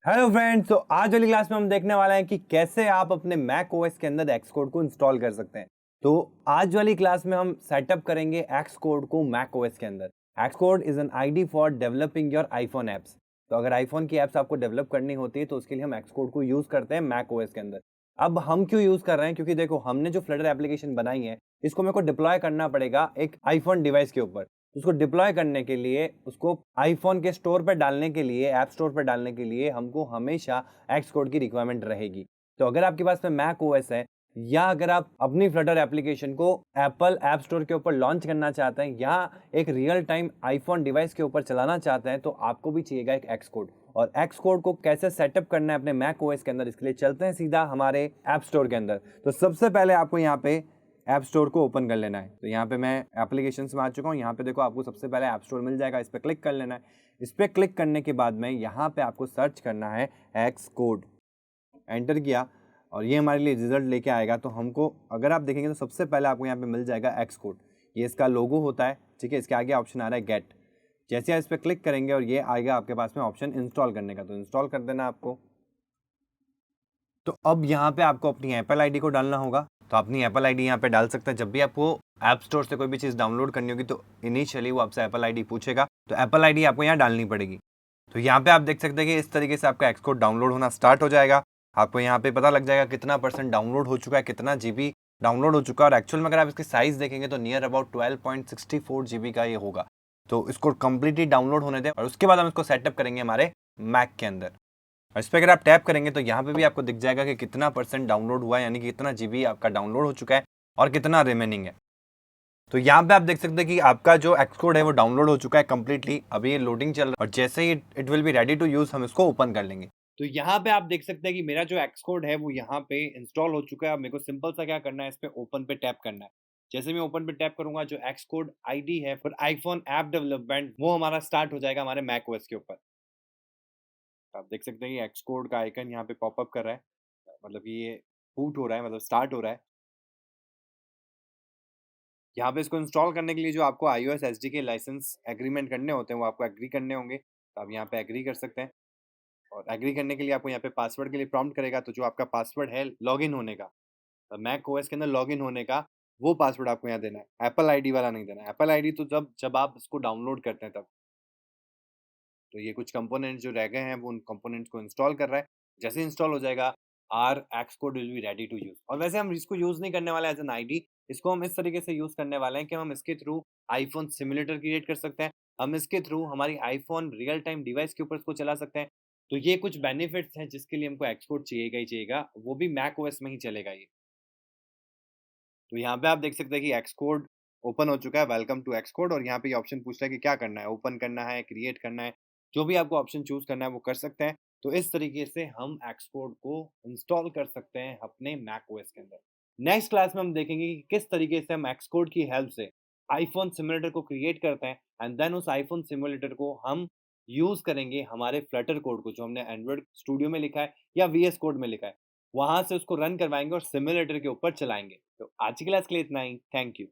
Hello friends, तो आज वाली क्लास में हम देखने वाले हैं कि कैसे आप अपने मैक ओएस के अंदर एक्स कोड को इंस्टॉल कर सकते हैं। तो आज वाली क्लास में हम सेटअप करेंगे एक्स कोड को मैक ओएस के अंदर। X code is an ID for developing your iPhone apps. तो अगर आईफोन की एप्स आपको डेवलप करनी होती है तो उसके लिए हम एक्स कोड को यूज करते हैं मैक ओएस के अंदर। अब हम क्यों यूज कर रहे हैं, क्योंकि देखो हमने जो फ्लटर एप्लीकेशन बनाई है इसको मेरे को डिप्लॉय करना पड़ेगा एक आईफोन डिवाइस के ऊपर। उसको डिप्लॉय करने के लिए, उसको आईफोन के स्टोर पर डालने के लिए, ऐप स्टोर पर डालने के लिए हमको हमेशा एक्स कोड की रिक्वायरमेंट रहेगी। तो अगर आपके पास में मैक ओएस है या अगर आप अपनी फ्लटर एप्लीकेशन को एप्पल ऐप स्टोर के ऊपर लॉन्च करना चाहते हैं या एक रियल टाइम आईफोन डिवाइस के ऊपर चलाना चाहते हैं तो आपको भी चाहिएगा एक एक्स कोड। और एक्स कोड को कैसे सेटअप करना है अपने मैक ओएस के अंदर, इसके लिए चलते हैं सीधा हमारे ऐप स्टोर के अंदर। तो सबसे पहले आपको यहाँ पे ऐप स्टोर को ओपन कर लेना है। तो यहाँ पे मैं एप्लीकेशंस में आ चुका हूँ। यहाँ पे देखो आपको सबसे पहले ऐप स्टोर मिल जाएगा, इस पर क्लिक कर लेना है। इस पर क्लिक करने के बाद में यहाँ पे आपको सर्च करना है एक्स कोड। एंटर किया और ये हमारे लिए रिजल्ट लेके आएगा। तो हमको अगर आप देखेंगे तो सबसे पहले आपको यहाँ पे मिल जाएगा एक्स कोड। ये इसका लोगो होता है, ठीक है। इसके आगे ऑप्शन आ रहा है गेट। जैसे आप इस पर क्लिक करेंगे और ये आएगा आपके पास में ऑप्शन इंस्टॉल करने का, तो इंस्टॉल कर देना आपको। तो अब यहाँ पे आपको अपनी एप्पल आईडी को डालना होगा। तो अपनी एप्पल आईडी यहाँ पे डाल सकते हैं। जब भी आपको ऐप स्टोर से कोई भी चीज़ डाउनलोड करनी होगी तो इनिशियली वो आपसे एप्पल आईडी पूछेगा, तो एप्पल आईडी आपको यहाँ डालनी पड़ेगी। तो यहाँ पे आप देख सकते हैं कि इस तरीके से आपका एक्स कोड डाउनलोड होना स्टार्ट हो जाएगा। आपको यहाँ पे पता लग जाएगा कितना % डाउनलोड हो चुका है, कितना जीबी डाउनलोड हो चुका है। और एक्चुअल में अगर आप इसकी साइज़ देखेंगे तो नियर अबाउट 12.64 GB का ये होगा। तो इसको कम्प्लीटली डाउनलोड होने दें और उसके बाद हम इसको सेटअप करेंगे हमारे मैक के अंदर। और इस पर अगर आप टैप करेंगे तो यहाँ पे भी आपको दिख जाएगा कि कितना % डाउनलोड हुआ है, यानी कि कितना जीबी आपका डाउनलोड हो चुका है और कितना रिमेनिंग है। तो यहाँ पे आप देख सकते हैं कि आपका जो एक्स कोड है वो डाउनलोड हो चुका है कम्प्लीटली। अभी ये लोडिंग चल रहा है और जैसे ही it will be ready to use हम इसको ओपन कर लेंगे। तो यहाँ पे आप देख सकते हैं कि मेरा जो एक्स कोड है वो यहाँ पे इंस्टॉल हो चुका है। अब मेरे को सिंपल सा क्या करना है, इस पे ओपन पे टैप करना है। जैसे मैं ओपन पे टैप करूंगा, जो एक्स कोड आईडी है फॉर आईफोन ऐप डेवलपमेंट वो हमारा स्टार्ट हो जाएगा हमारे मैक ओएस के ऊपर। आप देख सकते हैं कि एक्स कोड का आइकन यहाँ पे पॉपअप कर रहा है, मतलब कि ये बूट हो रहा है, मतलब स्टार्ट हो रहा है। यहाँ पे इसको इंस्टॉल करने के लिए जो आपको iOS SDK लाइसेंस एग्रीमेंट करने होते हैं वो आपको एग्री करने होंगे। तो आप यहाँ पे एग्री कर सकते हैं। और एग्री करने के लिए आपको यहाँ पे पासवर्ड के लिए प्रॉम्प्ट करेगा। तो जो आपका पासवर्ड है लॉगिन होने का, मैक ओएस के अंदर लॉगिन होने का, वो पासवर्ड आपको यहाँ देना है। एप्पल आईडी वाला नहीं देना है। एप्पल आईडी तो जब जब आप इसको डाउनलोड करते हैं तब। तो ये कुछ कंपोनेंट्स जो रह गए हैं वो उन कंपोनेंट्स को इंस्टॉल कर रहा है। जैसे इंस्टॉल हो जाएगा R X code will be ready to use. और वैसे हम इसको यूज नहीं करने वाले एज एन आईडी, इसको हम इस तरीके से यूज करने वाले हैं कि हम इसके थ्रू आईफोन सिमुलेटर क्रिएट कर सकते हैं। हम इसके थ्रू हमारी आईफोन रियल टाइम डिवाइस के ऊपर इसको चला सकते हैं। तो ये कुछ बेनिफिट्स हैं जिसके लिए हमको एक्स कोड चाहिएगा ही चाहिएगा, वो भी मैक ओएस में ही चलेगा ये। तो यहाँ पे आप देख सकते हैं कि एक्स कोड ओपन हो चुका है, वेलकम टू एक्स कोड। और यहाँ पे ये ऑप्शन पूछ रहा है कि क्या करना है, ओपन करना है, क्रिएट करना है। जो भी आपको ऑप्शन चूज करना है वो कर सकते हैं। तो इस तरीके से हम एक्स कोड को इंस्टॉल कर सकते हैं अपने मैक ओएस के अंदर। नेक्स्ट क्लास में हम देखेंगे कि किस तरीके से हम एक्स कोड की हेल्प से आईफोन सिमुलेटर को क्रिएट करते हैं एंड देन उस आईफोन सिमुलेटर को हम यूज करेंगे हमारे फ्लटर कोड को, जो हमने एंड्रॉइड स्टूडियो में लिखा है या वीएस कोड में लिखा है, वहां से उसको रन करवाएंगे और सिमुलेटर के ऊपर चलाएंगे। तो आज की क्लास के लिए इतना ही। Thank you.